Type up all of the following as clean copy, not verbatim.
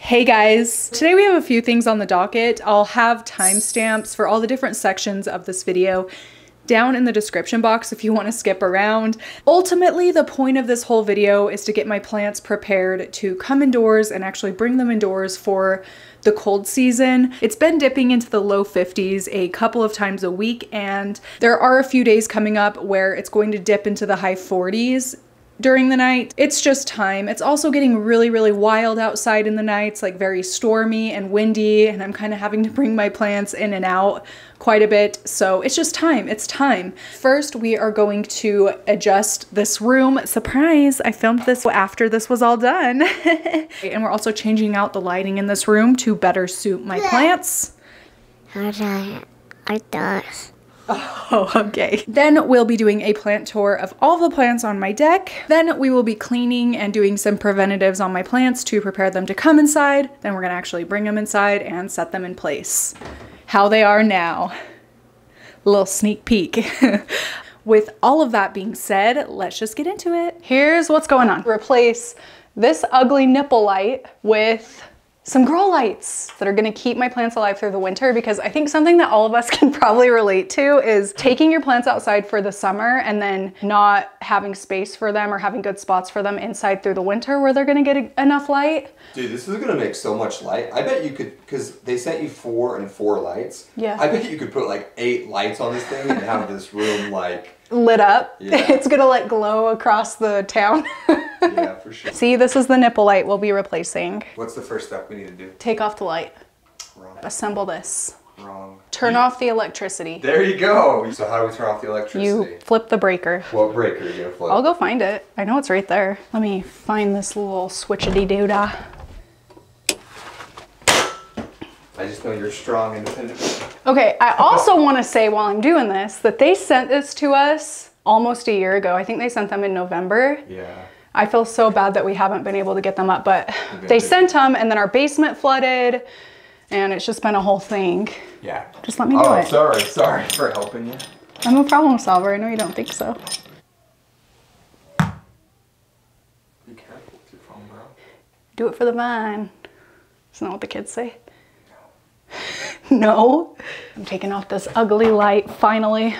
Hey guys, today we have a few things on the docket. I'll have timestamps for all the different sections of this video down in the description box if you want to skip around. Ultimately, the point of this whole video is to get my plants prepared to come indoors and actually bring them indoors for the cold season. It's been dipping into the low 50s a couple of times a week, and there are a few days coming up where it's going to dip into the high 40s during the night. It's just time. It's also getting really wild outside in the nights, like very stormy and windy, and I'm kind of having to bring my plants in and out quite a bit. So it's just time. It's time. First, we are going to adjust this room. Surprise, I filmed this after this was all done. And we're also changing out the lighting in this room to better suit my plants. Oh, okay. Then we'll be doing a plant tour of all the plants on my deck. Then we will be cleaning and doing some preventatives on my plants to prepare them to come inside. Then we're gonna actually bring them inside and set them in place. How they are now. A little sneak peek. With all of that being said, let's just get into it. Here's what's going on. Replace this ugly nipple light with some grow lights that are gonna keep my plants alive through the winter, because I think something that all of us can probably relate to is taking your plants outside for the summer and then not having space for them or having good spots for them inside through the winter where they're gonna get enough light. Dude, this is gonna make so much light. I bet you could, because they sent you 4 and 4 lights. Yeah. I bet you could put like 8 lights on this thing and have this room like lit up. Yeah. It's gonna like glow across the town. Yeah, for sure. See, this is the nipple light we'll be replacing. What's the first step we need to do? Take off the light. Wrong. Assemble this. Wrong. Turn off the electricity. There you go. So how do we turn off the electricity? You flip the breaker. What breaker are you gonna flip? I'll go find it. I know it's right there. Let me find this little switchity doodah. I just know you're strong, independent. Okay, I also want to say while I'm doing this that they sent this to us almost a year ago. I think they sent them in November. Yeah. I feel so bad that we haven't been able to get them up, but they sent them and then our basement flooded and it's just been a whole thing. Yeah. Just let me do it. Oh, sorry for helping you. I'm a problem solver. I know you don't think so. Be careful with your phone, bro. Do it for the vine. Isn't that what the kids say? No. No? I'm taking off this ugly light, finally.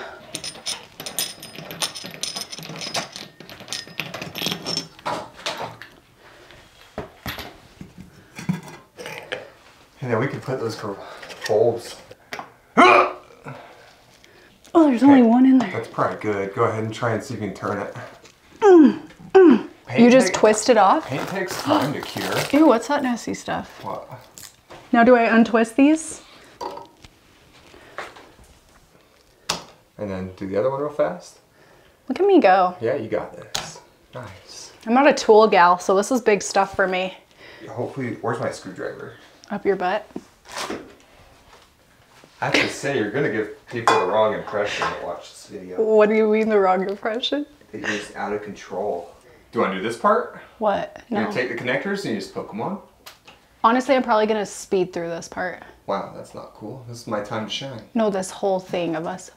And then we could put those bulbs. Oh, there's only one in there. That's probably good. Go ahead and try and see if you can turn it. You just twist it off? Paint takes time to cure. Ew, what's that nasty stuff? What? Now do I untwist these? And then do the other one real fast. Look at me go. Yeah, you got this. Nice. I'm not a tool gal, so this is big stuff for me. Hopefully, where's my screwdriver? Up your butt. I have to say, you're gonna give people the wrong impression that watch this video. What do you mean the wrong impression? That you're just out of control. Do you want to do this part? What? You're No. gonna take the connectors and you just poke them on? Honestly, I'm probably gonna speed through this part. Wow, that's not cool. This is my time to shine. No, this whole thing of us.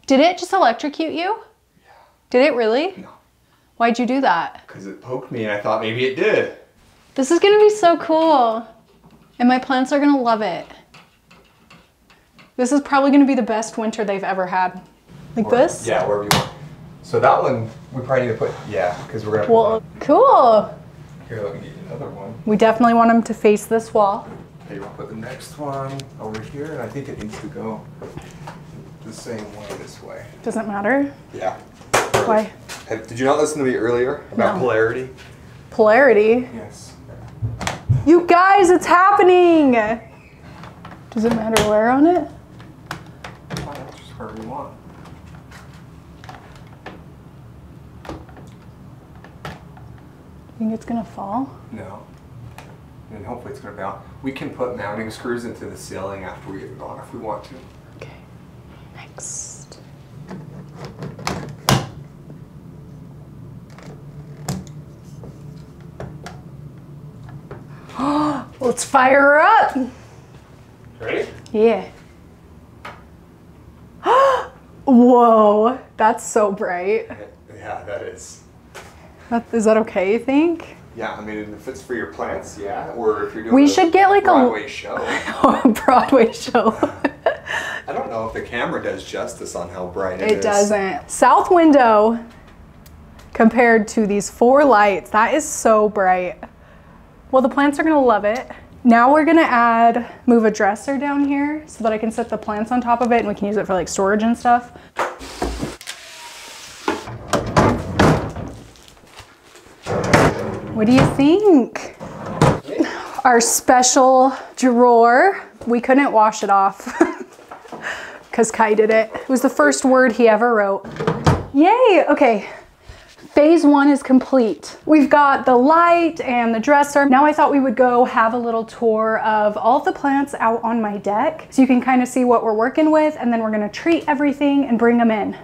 Did it just electrocute you? Yeah. Did it really? No. Why'd you do that? Because it poked me and I thought maybe it did. This is gonna be so cool. And my plants are gonna love it. This is probably gonna be the best winter they've ever had. Like this? Yeah, wherever you want. So that one, we probably need to put, yeah, because we're gonna Well, cool. Here, let me get you another one. We definitely want them to face this wall. Okay, you want to put the next one over here, and I think it needs to go the same way this way. Doesn't matter. Yeah. Why? Did you not listen to me earlier about No. polarity? Polarity. Yes. You guys, it's happening! Does it matter where on it? Oh, that's just where we want. Think it's gonna fall? No. And hopefully it's going to bounce. We can put mounting screws into the ceiling after we get it on if we want to. Okay. Next. Let's fire her up! Ready? Yeah. Whoa, that's so bright. Yeah, that is. Is that okay, you think? Yeah, I mean, if it's for your plants, yeah. Or if you're doing we should get like Broadway show. a Broadway show. I don't know if the camera does justice on how bright it is. It doesn't. South window compared to these 4 lights, that is so bright. Well, the plants are gonna love it. Now we're gonna move a dresser down here so that I can set the plants on top of it and we can use it for like storage and stuff. What do you think? Our special drawer. We couldn't wash it off because Kai did it. It was the first word he ever wrote. Yay, okay. Phase 1 is complete. We've got the light and the dresser. Now I thought we would go have a little tour of all of the plants out on my deck so you can kind of see what we're working with, and then we're gonna treat everything and bring them in.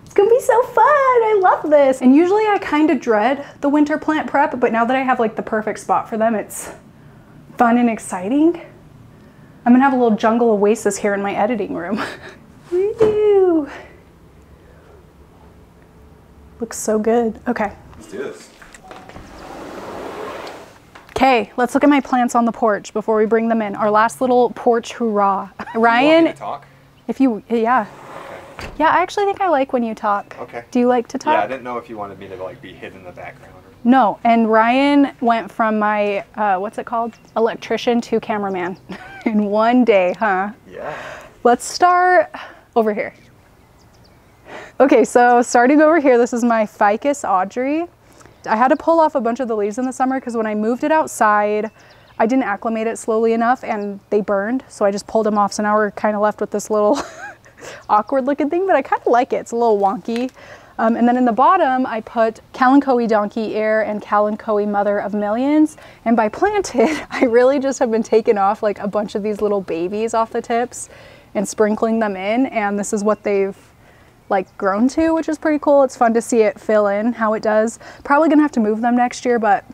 It's gonna be so fun, I love this. And usually I kind of dread the winter plant prep, but now that I have like the perfect spot for them, it's fun and exciting. I'm gonna have a little jungle oasis here in my editing room. Woo! Looks so good. Okay. Let's do this. Okay, let's look at my plants on the porch before we bring them in. Our last little porch hurrah. Ryan, you want me to talk? If you, yeah. Okay. Yeah, I actually think I like when you talk. Okay. Do you like to talk? Yeah, I didn't know if you wanted me to like be hidden in the background. No, and Ryan went from my, what's it called? Electrician to cameraman in one day, huh? Yeah. Let's start over here. Okay, so starting over here, this is my Ficus Audrey. I had to pull off a bunch of the leaves in the summer because when I moved it outside, I didn't acclimate it slowly enough and they burned. So I just pulled them off. So now we're kind of left with this little awkward looking thing, but I kind of like it. It's a little wonky. And then in the bottom, I put Kalanchoe Donkey Ear and Kalanchoe Mother of Millions. And by planted, I really just have been taking off like a bunch of these little babies off the tips and sprinkling them in. And this is what they've like grown to, which is pretty cool. It's fun to see it fill in how it does. Probably gonna have to move them next year, but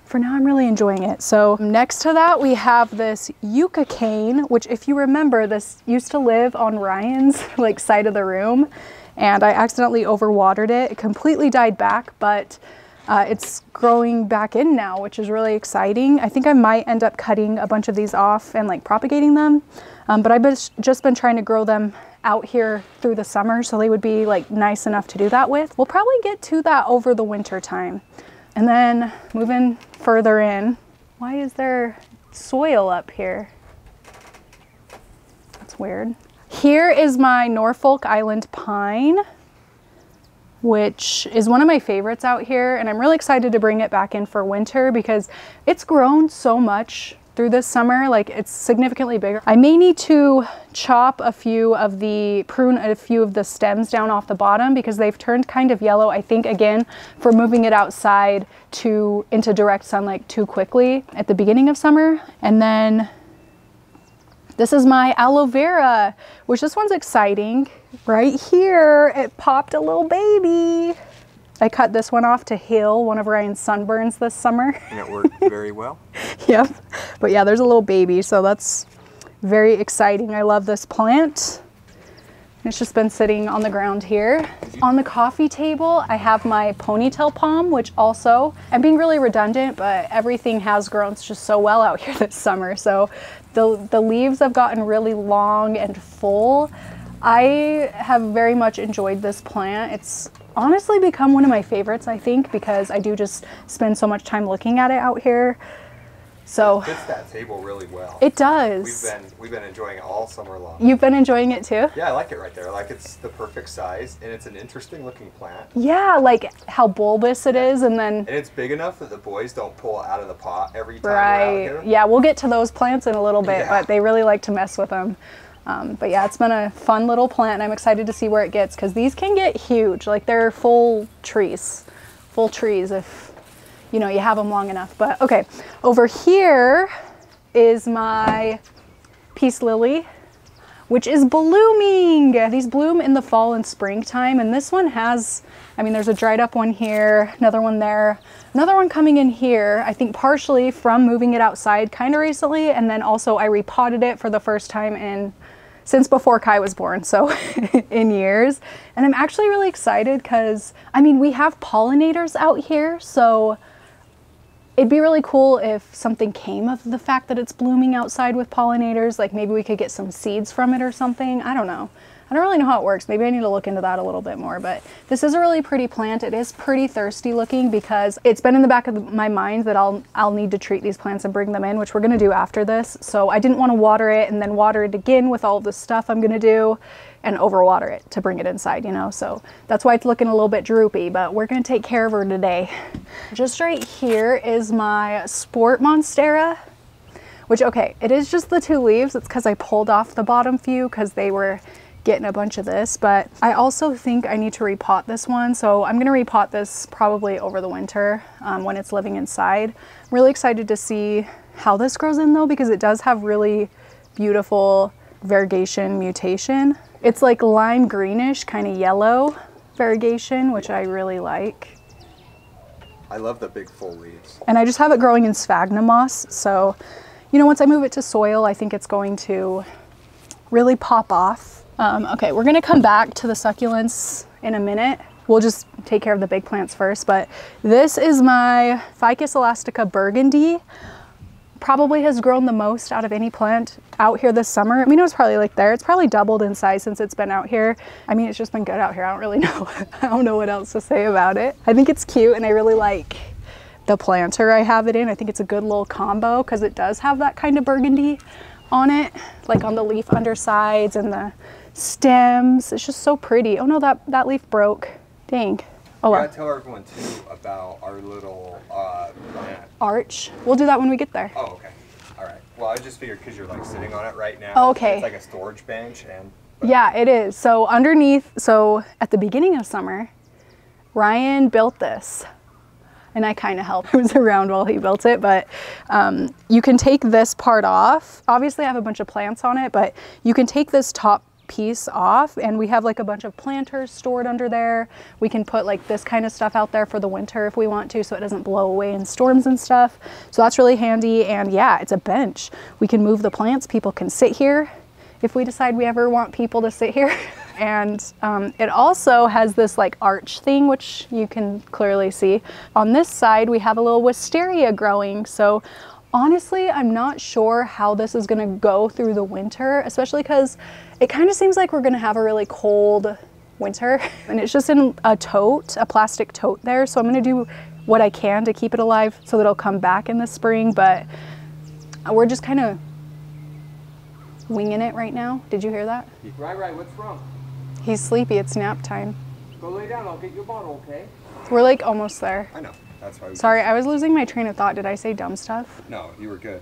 for now I'm really enjoying it. So next to that, we have this Yucca cane, which if you remember, this used to live on Ryan's like side of the room. And I accidentally overwatered it. It completely died back, but it's growing back in now, which is really exciting. I think I might end up cutting a bunch of these off and like propagating them. But I've just been trying to grow them out here through the summer so they would be like nice enough to do that with. We'll probably get to that over the winter time. And then moving further in, why is there soil up here? That's weird. Here is my Norfolk Island pine, which is one of my favorites out here. And I'm really excited to bring it back in for winter because it's grown so much through this summer. Like it's significantly bigger. I may need to chop prune a few of the stems down off the bottom because they've turned kind of yellow, I think, again, for moving it outside into direct sunlight too quickly at the beginning of summer. And then this is my aloe vera, which this one's exciting. Right here, it popped a little baby. I cut this one off to heal one of Ryan's sunburns this summer. And it worked very well. Yep. But yeah, there's a little baby, so that's very exciting. I love this plant. It's just been sitting on the ground here. On the coffee table, I have my ponytail palm, which also, I'm being really redundant, but everything has grown just so well out here this summer. So the leaves have gotten really long and full. I have very much enjoyed this plant. It's honestly become one of my favorites, I think, because I do just spend so much time looking at it out here. So it fits that table really well. It does. We've been enjoying it all summer long. You've been enjoying it too? Yeah, I like it right there. Like it's the perfect size and it's an interesting looking plant. Yeah, like how bulbous it is, and then and it's big enough that the boys don't pull it out of the pot every time we're out here. Yeah, we'll get to those plants in a little bit, but they really like to mess with them. But yeah, it's been a fun little plant and I'm excited to see where it gets because these can get huge. Like they're full trees if you know, you have them long enough. But okay, over here is my peace lily, which is blooming. These bloom in the fall and springtime. And this one has, I mean, there's a dried up one here, another one there, another one coming in here, I think partially from moving it outside kind of recently. And then also I repotted it for the first time since before Kai was born, so in years. And I'm actually really excited because, I mean, we have pollinators out here, so It'd be really cool if something came of the fact that it's blooming outside with pollinators, like maybe we could get some seeds from it or something. I don't know. I don't really know how it works. Maybe I need to look into that a little bit more, but this is a really pretty plant. It is pretty thirsty looking because it's been in the back of my mind that I'll need to treat these plants and bring them in, which we're gonna do after this. So I didn't want to water it and then water it again with all of the stuff I'm gonna do and overwater it to bring it inside, you know? So that's why it's looking a little bit droopy, but we're gonna take care of her today. Just right here is my Sport Monstera, which, okay, it is just the 2 leaves. It's because I pulled off the bottom few because they were getting a bunch of this, but I also think I need to repot this one. So I'm gonna repot this probably over the winter when it's living inside. I'm really excited to see how this grows in though, because it does have really beautiful variegation mutation. It's like lime greenish, kind of yellow variegation, which I really like. I love the big full leaves. And I just have it growing in sphagnum moss. So, you know, once I move it to soil, I think it's going to really pop off. Okay, we're gonna come back to the succulents in a minute. We'll just take care of the big plants first, but this is my Ficus elastica burgundy. Probably has grown the most out of any plant out here this summer. I mean, it was probably like there. It's probably doubled in size since it's been out here. I mean, it's just been good out here. I don't really know. I don't know what else to say about it. I think it's cute and I really like the planter I have it in. I think it's a good little combo because it does have that kind of burgundy on it, like on the leaf undersides and the stems. It's just so pretty. Oh no, that leaf broke. Dang. Oh well. I gotta tell everyone too about our little plant Arch. We'll do that when we get there. Oh, okay. All right. Well, I just figured because you're like sitting on it right now. Oh, okay. It's like a storage bench and. Yeah, it is. So underneath, so at the beginning of summer, Ryan built this. And I kind of helped. I was around while he built it, but you can take this part off. Obviously I have a bunch of plants on it, but you can take this top piece off and we have like a bunch of planters stored under there. We can put like this kind of stuff out there for the winter if we want to, so it doesn't blow away in storms and stuff. So that's really handy. And yeah, it's a bench. We can move the plants. People can sit here if we decide we ever want people to sit here. And it also has this like arch thing, which you can clearly see. On this side, we have a little wisteria growing. So honestly, I'm not sure how this is gonna go through the winter, especially because it kind of seems like we're gonna have a really cold winter. And it's just in a tote, a plastic tote there. So I'm gonna do what I can to keep it alive so that it'll come back in the spring, but we're just kind of winging it right now. Did you hear that? Right, what's wrong? He's sleepy, it's nap time. Go lay down, I'll get your bottle, okay? We're like almost there. I know, that's why. Sorry, I was losing my train of thought. Did I say dumb stuff? No, you were good.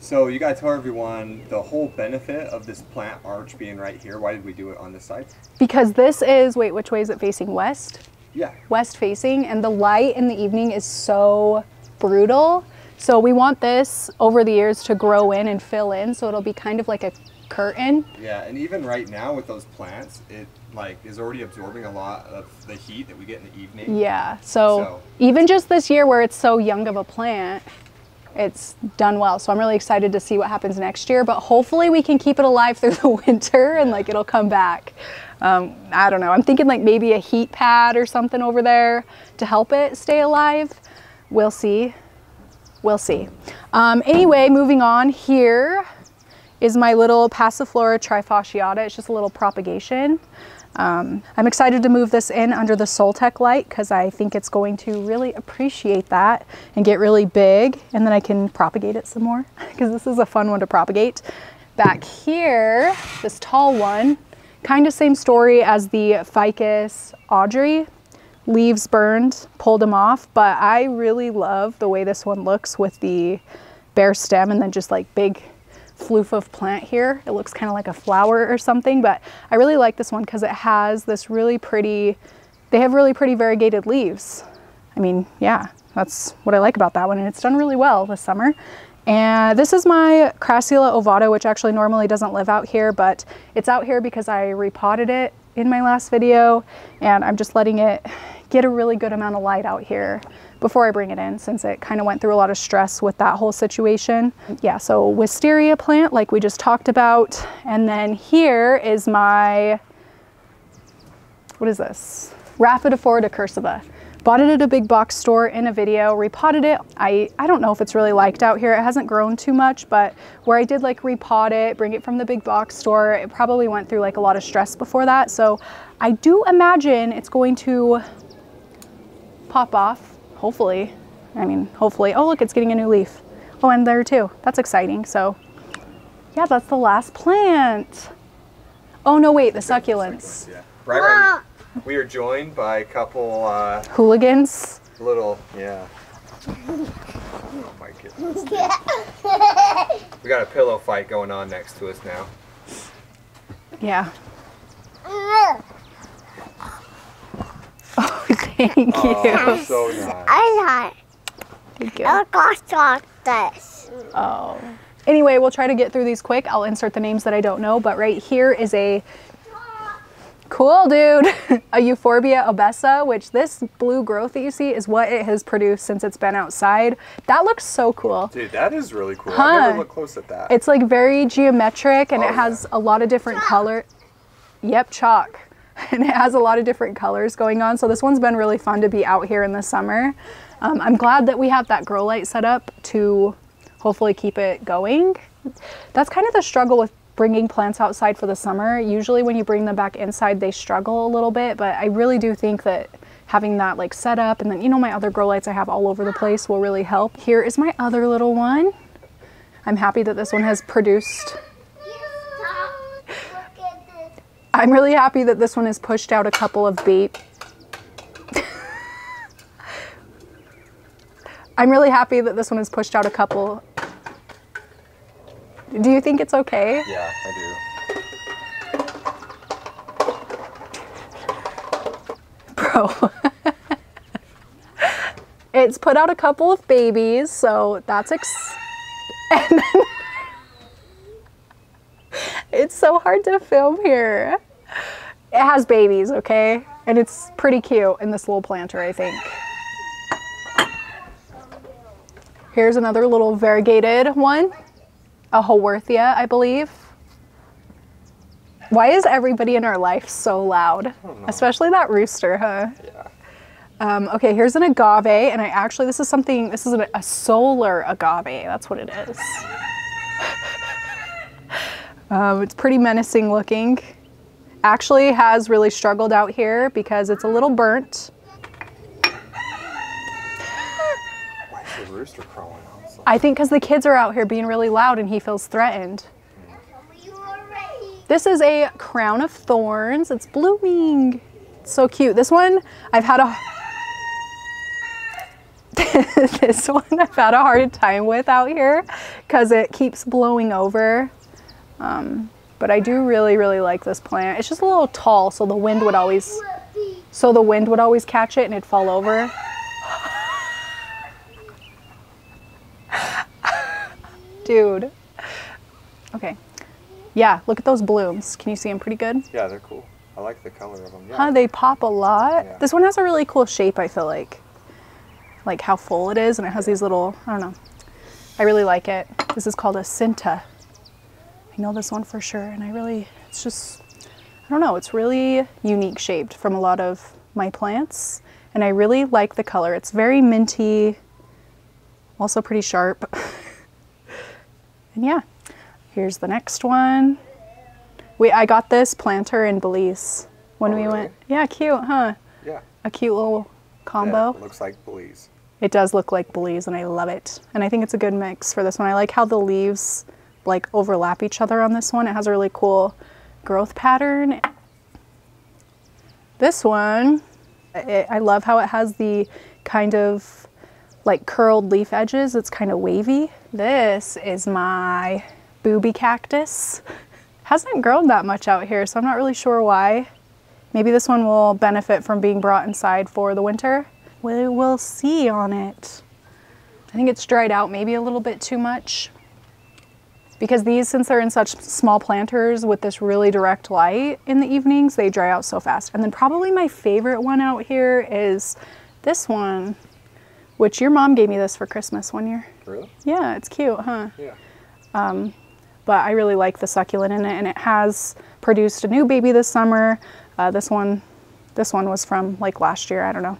So you gotta tell everyone the whole benefit of this plant arch being right here. Why did we do it on this side? Because this is, wait, which way is it facing? West? Yeah. West facing, and the light in the evening is so brutal. So we want this over the years to grow in and fill in, so it'll be kind of like a curtain. Yeah, and even right now with those plants, it like is already absorbing a lot of the heat that we get in the evening. Yeah, so even just this year where it's so young of a plant, it's done well. So I'm really excited to see what happens next year, but hopefully we can keep it alive through the winter and like it'll come back. I don't know, I'm thinking like maybe a heat pad or something over there to help it stay alive. We'll see. We'll see. Anyway, moving on, here is my little Passiflora trifasciata. It's just a little propagation. I'm excited to move this in under the Soltech light because I think it's going to really appreciate that and get really big, and then I can propagate it some more because this is a fun one to propagate. Back here, this tall one, kind of same story as the Ficus Audrey. Leaves burned, pulled them off, but I really love the way this one looks with the bare stem and then just like big floof of plant here. It looks kind of like a flower or something, but I really like this one because it has this really pretty, they have really pretty variegated leaves. I mean, yeah, that's what I like about that one, and it's done really well this summer. And this is my Crassula ovata, which actually normally doesn't live out here, but it's out here because I repotted it in my last video, and I'm just letting it get a really good amount of light out here before I bring it in, since it kind of went through a lot of stress with that whole situation. Yeah, so wisteria plant like we just talked about. And then here is my, what is this? Rhaphidophora decursiva, Bought it at a big box store in a video, repotted it. I don't know if it's really liked out here. It hasn't grown too much, but where I did like repot it, bring it from the big box store, it probably went through like a lot of stress before that. So I do imagine it's going to pop off, hopefully. I mean, hopefully. Oh, look, it's getting a new leaf. Oh, and there too. That's exciting. So yeah, that's the last plant. Oh no, wait, the succulents. Yeah. Right when we are joined by a couple hooligans. Little, yeah. Oh my goodness. We got a pillow fight going on next to us now. Yeah. Oh, thank you. Oh, so nice. Thank you. Oh. Anyway, we'll try to get through these quick. I'll insert the names that I don't know, but right here is a cool dude, a Euphorbia obesa, which this blue growth that you see is what it has produced since it's been outside. That looks so cool. Dude, that is really cool. Huh? I never looked close at that. It's like very geometric and it has a lot of different color. Yep, chalk. And it has a lot of different colors going on. So this one's been really fun to be out here in the summer. I'm glad that we have that grow light set up to hopefully keep it going. That's kind of the struggle with bringing plants outside for the summer. Usually when you bring them back inside, they struggle a little bit, but I really do think that having that like set up, and then, you know, my other grow lights I have all over the place will really help. Here is my other little one. I'm happy that this one has produced. I'm really happy that this one has pushed out a couple of I'm really happy that this one has pushed out a couple. Do you think it's okay? Yeah, I do. Bro. It's put out a couple of babies, so that's and then it's so hard to film here. It has babies, okay? And it's pretty cute in this little planter, I think. Here's another little variegated one, a Haworthia, I believe. Why is everybody in our life so loud? Especially that rooster, huh? Yeah. Okay, here's an agave, and this is a solar agave, that's what it is. It's pretty menacing looking. Actually has really struggled out here because it's a little burnt. Why is the rooster crowing outside? I think because the kids are out here being really loud and he feels threatened. This is a crown of thorns. It's blooming. It's so cute. This one I've had a I've had a hard time with out here because it keeps blowing over. But I do really, really like this plant. It's just a little tall, so the wind would always catch it and it'd fall over. Dude. Okay. Yeah, look at those blooms. Can you see them pretty good? Yeah, they're cool. I like the color of them. Yeah. Huh, they pop a lot. Yeah. This one has a really cool shape, I feel like. Like how full it is, and it has these little, I don't know. I really like it. This is called a Cinta. I know this one for sure, and it's just, I don't know, it's really unique shaped from a lot of my plants, and I really like the color. It's very minty, also pretty sharp. And yeah, here's the next one. I got this planter in Belize when we went. Yeah, cute, huh? Yeah. A cute little combo. Yeah, it looks like Belize. It does look like Belize, and I love it. And I think it's a good mix for this one. I like how the leaves like overlap each other on this one. It has a really cool growth pattern. This one, I love how it has the kind of like curled leaf edges. It's kind of wavy. This is my booby cactus. Hasn't grown that much out here, so I'm not really sure why. Maybe this one will benefit from being brought inside for the winter. We will see on it. I think it's dried out maybe a little bit too much. Because these, since they're in such small planters with this really direct light in the evenings, they dry out so fast. And then probably my favorite one out here is this one, which your mom gave me this for Christmas one year. Really? Yeah, it's cute, huh? Yeah. But I really like the succulent in it, and it has produced a new baby this summer. This one was from like last year, I don't know.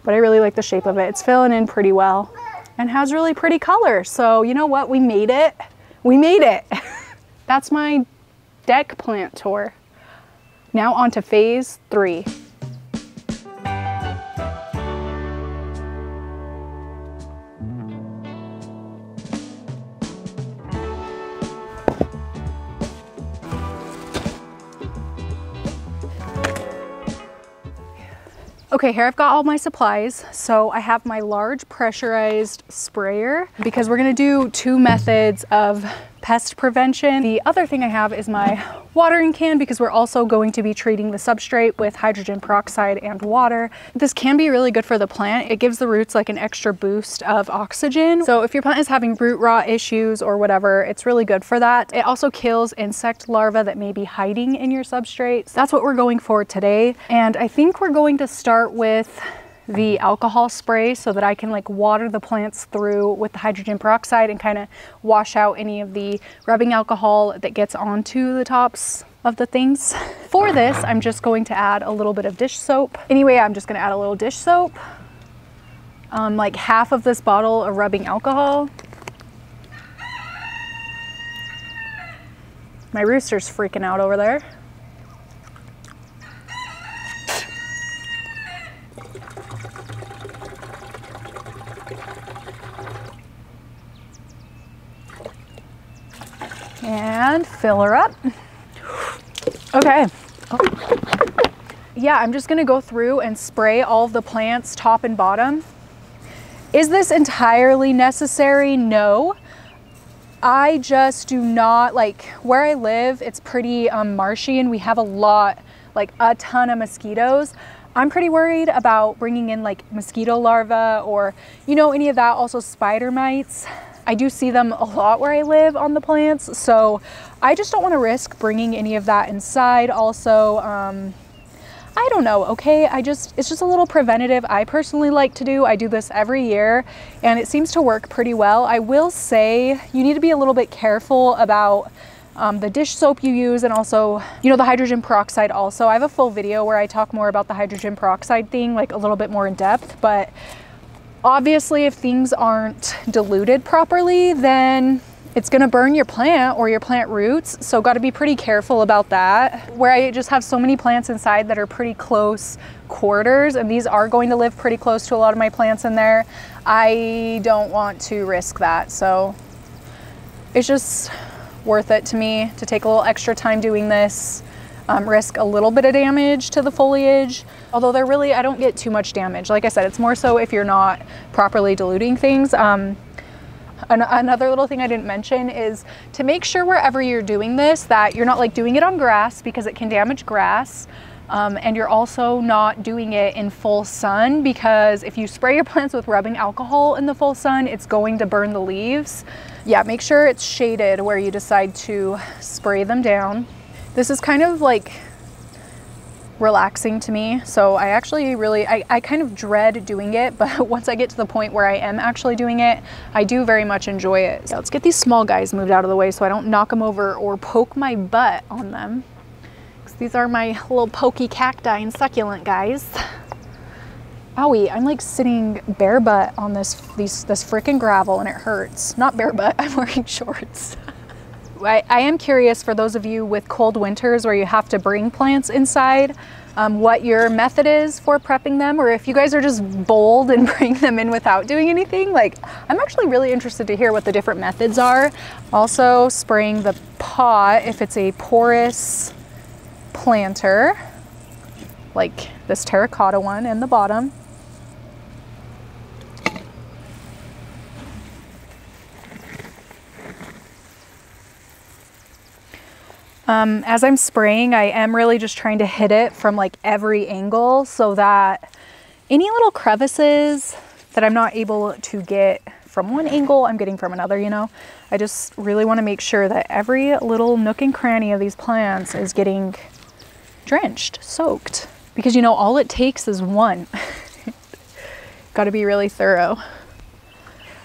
but I really like the shape of it. It's filling in pretty well and has really pretty color. So you know what? We made it. We made it. That's my deck plant tour. Now on to phase 3. Okay, here I've got all my supplies. So I have my large pressurized sprayer because we're gonna do 2 methods of pest prevention. The other thing I have is my watering can because we're also going to be treating the substrate with hydrogen peroxide and water. This can be really good for the plant. It gives the roots like an extra boost of oxygen. So if your plant is having root rot issues or whatever, it's really good for that. It also kills insect larvae that may be hiding in your substrate. So that's what we're going for today. And I think we're going to start with the alcohol spray so that I can like water the plants through with the hydrogen peroxide and kind of wash out any of the rubbing alcohol that gets onto the tops of the things. For this, I'm just going to add a little bit of dish soap. Anyway, I'm just going to add a little dish soap, like half of this bottle of rubbing alcohol. My rooster's freaking out over there. And fill her up. Okay. Oh. Yeah, I'm just gonna go through and spray all of the plants top and bottom. Is this entirely necessary? No. I just do not, like where I live, it's pretty marshy and we have a lot, like a ton of mosquitoes. I'm pretty worried about bringing in like mosquito larvae or, you know, any of that, also spider mites. I do see them a lot where I live on the plants, so I just don't want to risk bringing any of that inside. Also, I don't know, okay? It's just a little preventative I personally like to do. I do this every year and it seems to work pretty well. I will say you need to be a little bit careful about the dish soap you use and also, you know, the hydrogen peroxide also. I have a full video where I talk more about the hydrogen peroxide thing, like a little bit more in depth, but obviously, if things aren't diluted properly, then it's gonna burn your plant or your plant roots. So got to be pretty careful about that. Where I just have so many plants inside that are pretty close quarters, and these are going to live pretty close to a lot of my plants in there, I don't want to risk that. So it's just worth it to me to take a little extra time doing this. Risk a little bit of damage to the foliage, although I don't get too much damage. Like I said, it's more so if you're not properly diluting things. Another little thing I didn't mention is to make sure wherever you're doing this that you're not like doing it on grass because it can damage grass. And you're also not doing it in full sun because if you spray your plants with rubbing alcohol in the full sun, it's going to burn the leaves. Yeah, make sure it's shaded where you decide to spray them down. This is kind of like relaxing to me. So I actually I kind of dread doing it, but once I get to the point where I am actually doing it, I do very much enjoy it. So let's get these small guys moved out of the way so I don't knock them over or poke my butt on them. Because these are my little pokey cacti and succulent guys. Owie, I'm like sitting bare butt on this freaking gravel and it hurts. Not bare butt, I'm wearing shorts. I am curious for those of you with cold winters where you have to bring plants inside, what your method is for prepping them, or if you guys are just bold and bring them in without doing anything. Like, I'm actually really interested to hear what the different methods are. Also spraying the pot if it's a porous planter, like this terracotta one in the bottom. As I'm spraying, I am really just trying to hit it from like every angle so that any little crevices that I'm not able to get from one angle, I'm getting from another, you know? I just really want to make sure that every little nook and cranny of these plants is getting drenched, soaked, because you know, all it takes is one. Got to be really thorough.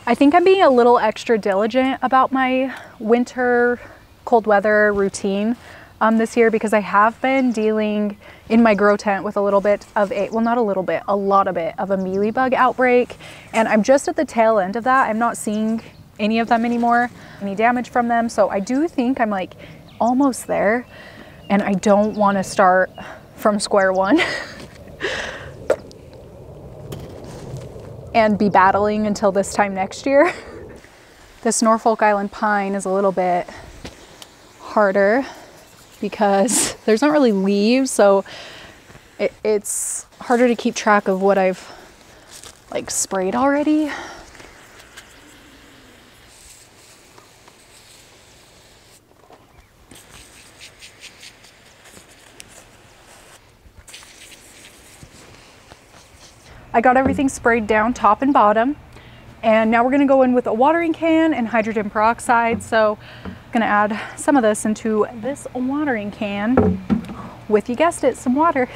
I think I'm being a little extra diligent about my winter cold weather routine. this year because I have been dealing in my grow tent with a little bit of a, well, not a little bit, a lot of it of a mealybug outbreak. And I'm just at the tail end of that. I'm not seeing any of them anymore, any damage from them. So I do think I'm like almost there, and I don't want to start from square one and be battling until this time next year. This Norfolk Island pine is a little bit harder because there's not really leaves, so it's harder to keep track of what I've like sprayed already. I got everything sprayed down top and bottom, and now we're gonna go in with a watering can and hydrogen peroxide. So I'm gonna add some of this into this watering can with, you guessed it, some water,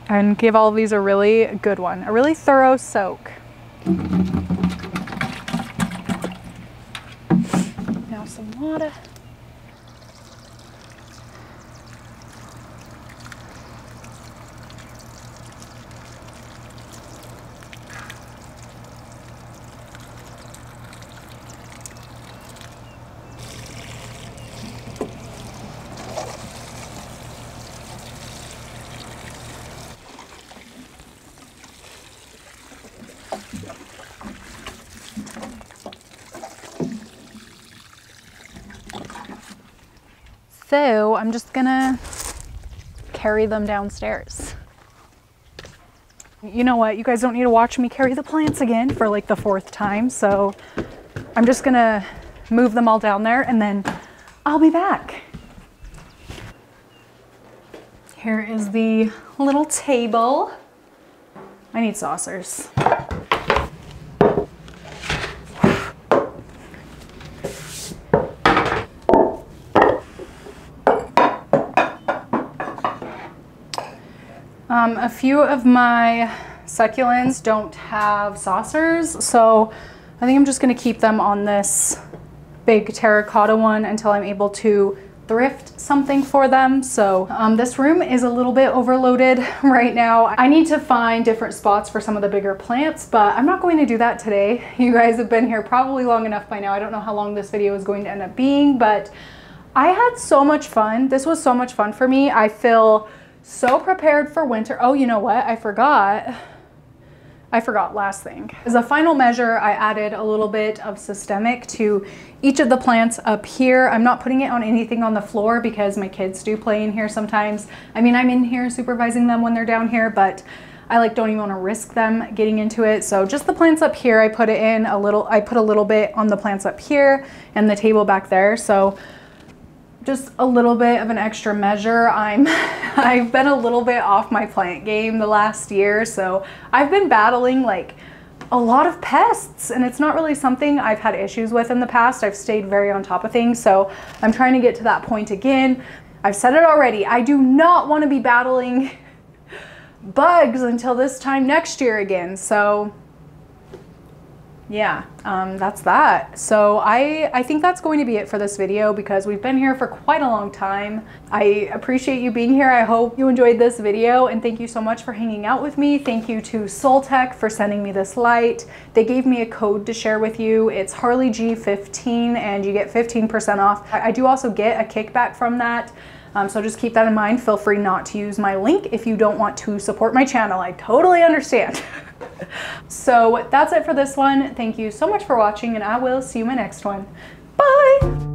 and give all of these a really good one, a really thorough soak. Now some water. So I'm just gonna carry them downstairs. You know what? You guys don't need to watch me carry the plants again for like the 4th time. So I'm just gonna move them all down there and then I'll be back. Here is the little table. I need saucers. A few of my succulents don't have saucers, so I think I'm just gonna keep them on this big terracotta one until I'm able to thrift something for them. So this room is a little bit overloaded right now. I need to find different spots for some of the bigger plants, but I'm not going to do that today. You guys have been here probably long enough by now. I don't know how long this video is going to end up being, but I had so much fun. This was so much fun for me. I feel so prepared for winter. Oh, you know what? I forgot last thing. As a final measure, I added a little bit of systemic to each of the plants up here. I'm not putting it on anything on the floor because my kids do play in here sometimes. I mean, I'm in here supervising them when they're down here, but I like don't even want to risk them getting into it. So just the plants up here, I put it in a little, I put a little bit on the plants up here and the table back there. So just a little bit of an extra measure. I've been a little bit off my plant game the last year, so I've been battling like a lot of pests, and it's not really something I've had issues with in the past. I've stayed very on top of things, so I'm trying to get to that point again. I've said it already, I do not want to be battling bugs until this time next year again. So yeah, that's that. So I think that's going to be it for this video because we've been here for quite a long time. I appreciate you being here. I hope you enjoyed this video, and thank you so much for hanging out with me. Thank you to Soltech for sending me this light. They gave me a code to share with you. It's Harley G15 and you get 15% off. I do also get a kickback from that. So just keep that in mind. Feel free not to use my link if you don't want to support my channel. I totally understand. So that's it for this one. Thank you so much for watching, and I will see you in my next one. Bye!